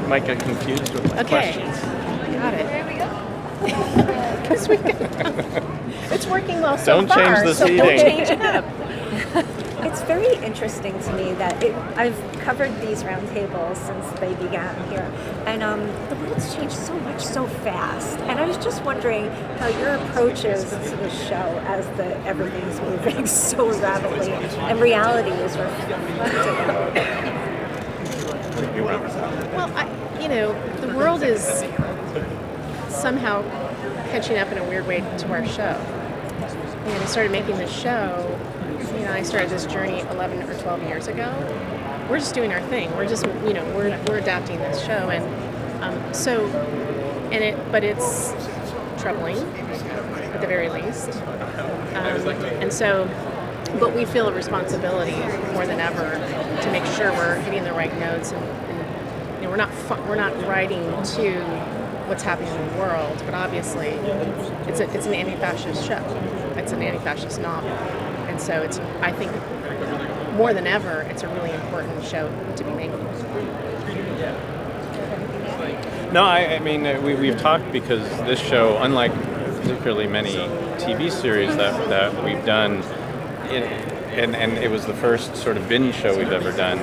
You might get confused with my questions. Got it. There we go. It's working well so Don't far. change the so seating. Don't change it up. It's very interesting to me that I've covered these roundtables since they began here, and the world's changed so much so fast. And I was just wondering how your approach is to the show as everything's moving so rapidly, and reality is reflected a little bit. Well, the world is somehow catching up in a weird way to our show. When I started making this show, I started this journey 11 or 12 years ago. We're just doing our thing. We're just, we're adapting this show, and but it's troubling at the very least, but we feel a responsibility more than ever to make sure we're hitting the right notes, and we're not writing to what's happening in the world, but obviously it's an anti-fascist show. It's an anti-fascist novel. And so I think more than ever, it's a really important show to be making. No, I mean, we've talked because this show, unlike particularly many TV series that we've done, and it was the first sort of binge show we've ever done,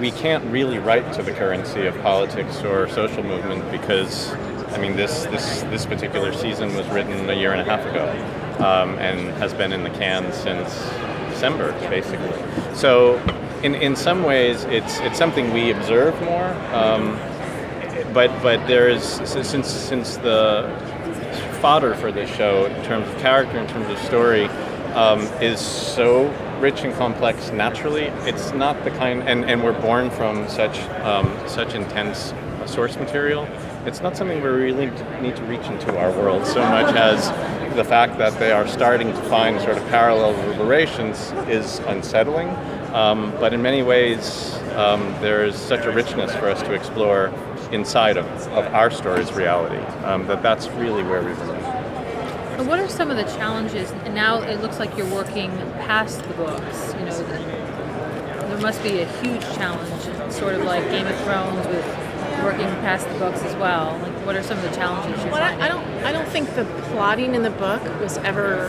we can't really write to the currency of politics or social movement because, this particular season was written a year and a half ago. And has been in the can since December, basically. So, in some ways, it's something we observe more. But there is since the fodder for this show, in terms of character, in terms of story, is so rich and complex naturally. It's not the kind, and we're born from such intense source material. It's not something we really need to reach into our world so much as the fact that they are starting to find sort of parallel reverberations is unsettling. But in many ways, there is such a richness for us to explore inside of our story's reality that's really where we belong. And what are some of the challenges? And now it looks like you're working past the books. There must be a huge challenge, sort of like Game of Thrones with working past the books as well. Like, what are some of the challenges you're finding? I don't think the plotting in the book was ever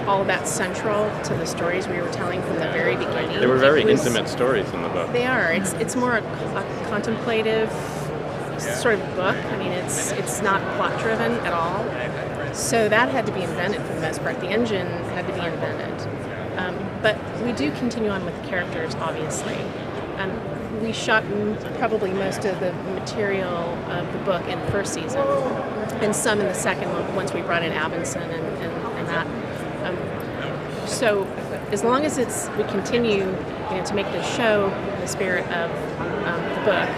all that central to the stories we were telling from the very beginning. They were very intimate stories in the book. They are. It's more a contemplative sort of book. It's not plot driven at all. So that had to be invented for the most part. The engine had to be invented. But we do continue on with the characters, obviously. We shot probably most of the material of the book in the first season, and some in the second one once we brought in Abinson and that. So as long as we continue to make this show in the spirit of the book,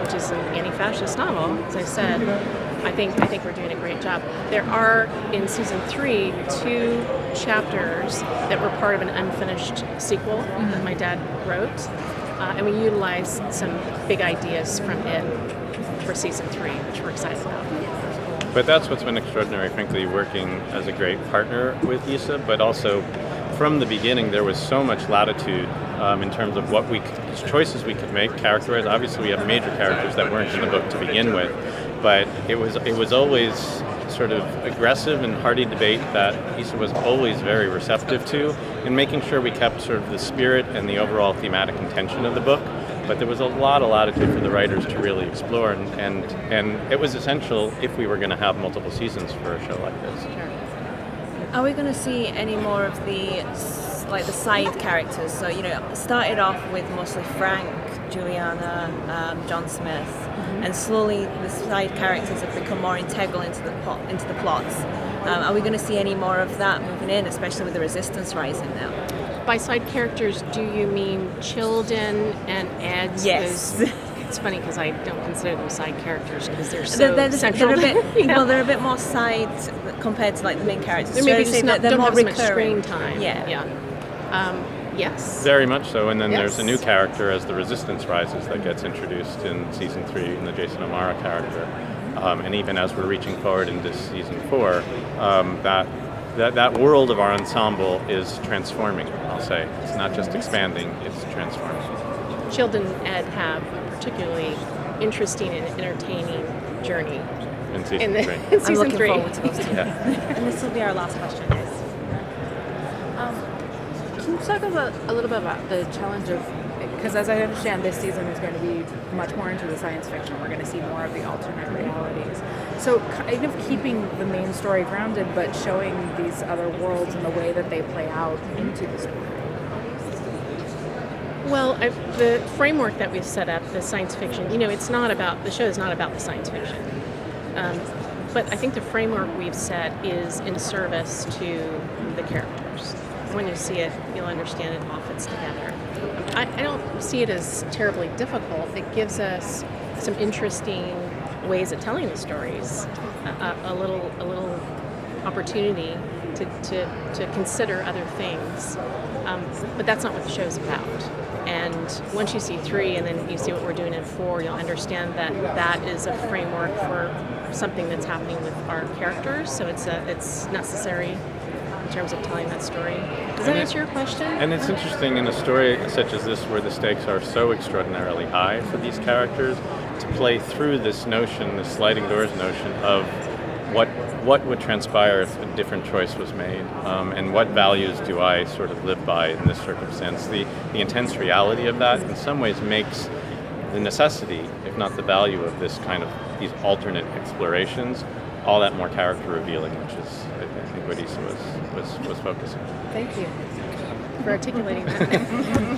which is an anti-fascist novel, as I said, I think we're doing a great job. There are, in season 3, 2 chapters that were part of an unfinished sequel that my dad wrote. And we utilized some big ideas from it for season 3, which we're excited about. But that's what's been extraordinary, frankly, working as a great partner with Issa, but also from the beginning there was so much latitude in terms of what choices we could make character-wise. Obviously we have major characters that weren't in the book to begin with, but it was always sort of aggressive and hearty debate that Issa was always very receptive to, in making sure we kept sort of the spirit and the overall thematic intention of the book. But there was a lot of latitude for the writers to really explore, and it was essential if we were going to have multiple seasons for a show like this. Are we going to see any more of the side characters? So, started off with mostly Frank, Juliana, John Smith, and slowly the side characters have become more integral into the plots. Are we going to see any more of that moving in, especially with the resistance rising now? By side characters, do you mean Childen and Ed? Yes. It's funny because I don't consider them side characters because they're so central. They're a bit more side compared to the main characters. They're maybe just they're more have as much recurring. screen time. Yeah. Yes. Very much so, and then there's a new character as the resistance rises that gets introduced in season 3, in the Jason O'Mara character. And even as we're reaching forward into season 4, that world of our ensemble is transforming, I'll say. It's not just expanding, it's transforming. Sheldon and Ed have a particularly interesting and entertaining journey In season in, the, 3. in I'm season looking 3. forward to those two. And this will be our last question, guys. Can you talk about a little bit about the challenge of, because as I understand, this season is going to be much more into the science fiction. We're going to see more of the alternate realities. So kind of keeping the main story grounded, but showing these other worlds and the way that they play out into the story. Well, the framework that we've set up, the science fiction, it's not about, the show is not about the science fiction. But I think the framework we've set is in service to the characters. When you see it, you'll understand it all fits together. I don't see it as terribly difficult. It gives us some interesting ways of telling the stories, a little opportunity to consider other things. But that's not what the show's about. And once you see 3 and then you see what we're doing in 4, you'll understand that that is a framework for something that's happening with our characters. So it's necessary in terms of telling that story. Does that answer your question? And it's interesting in a story such as this, where the stakes are so extraordinarily high for these characters, to play through this notion, this sliding doors notion of what would transpire if a different choice was made, and what values do I sort of live by in this circumstance. The intense reality of that in some ways makes the necessity, if not the value, of this kind of these alternate explorations all that more character revealing, which is I think what Issa was focusing on. Thank you for articulating that.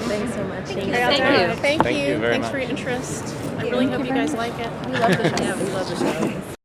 Thanks so much. Thank you. Thank Thank you you. very Thanks much. for your interest. I really hope you guys like it. We love the show. Yeah, we love the show.